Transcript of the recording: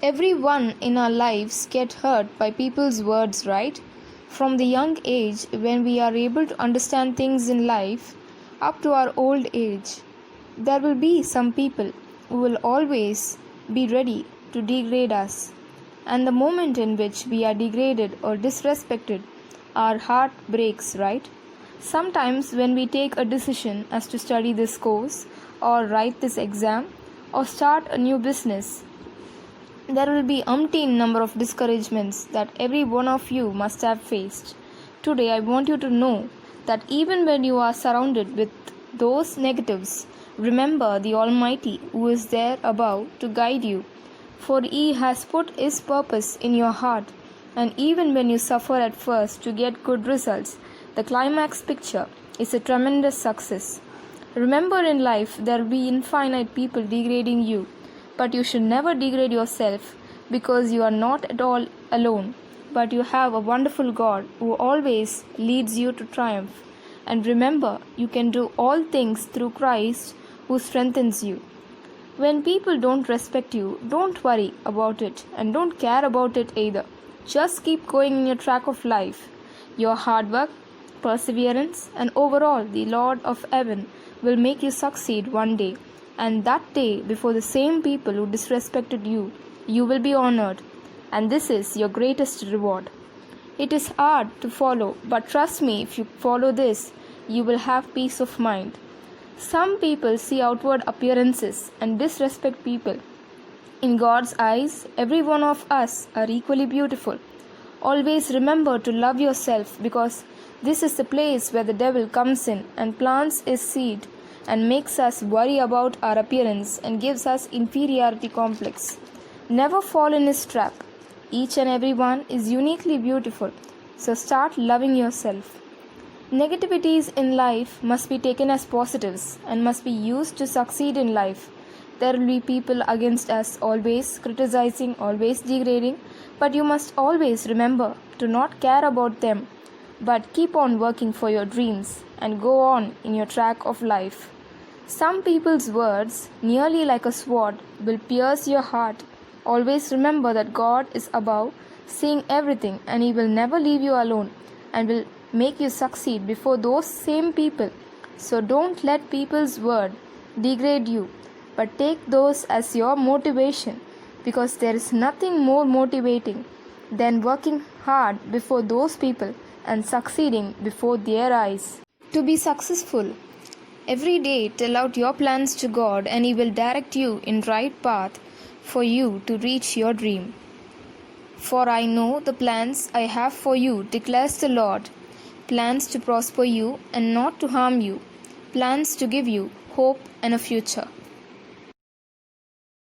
Everyone in our lives get hurt by people's words, right? From the young age when we are able to understand things in life up to our old age, there will be some people who will always be ready to degrade us. And the moment in which we are degraded or disrespected, our heart breaks, right? Sometimes when we take a decision as to study this course or write this exam or start a new business, there will be umpteen number of discouragements that every one of you must have faced. Today I want you to know that even when you are surrounded with those negatives, remember the Almighty who is there above to guide you. For He has put His purpose in your heart, and even when you suffer at first to get good results, the climax picture is a tremendous success. Remember, in life there will be infinite people degrading you, but you should never degrade yourself, because you are not at all alone, but you have a wonderful God who always leads you to triumph. And remember, you can do all things through Christ who strengthens you. When people don't respect you, don't worry about it and don't care about it either. Just keep going in your track of life. Your hard work, perseverance, and overall the Lord of heaven will make you succeed one day. And that day, before the same people who disrespected you, you will be honored. And this is your greatest reward. It is hard to follow, but trust me, if you follow this, you will have peace of mind. Some people see outward appearances and disrespect people. In God's eyes, every one of us are equally beautiful. Always remember to love yourself, because this is the place where the devil comes in and plants his seed and makes us worry about our appearance and gives us inferiority complex. Never fall in his trap. Each and every one is uniquely beautiful, so start loving yourself. Negativities in life must be taken as positives and must be used to succeed in life. There will be people against us, always criticizing, always degrading, but you must always remember to not care about them, but keep on working for your dreams and go on in your track of life. Some people's words, nearly like a sword, will pierce your heart. Always remember that God is above, seeing everything, and He will never leave you alone and will make you succeed before those same people. So don't let people's word degrade you, but take those as your motivation, because there is nothing more motivating than working hard before those people and succeeding before their eyes. To be successful, every day tell out your plans to God, and He will direct you in right path for you to reach your dream. For I know the plans I have for you, declares the Lord, plans to prosper you and not to harm you, plans to give you hope and a future.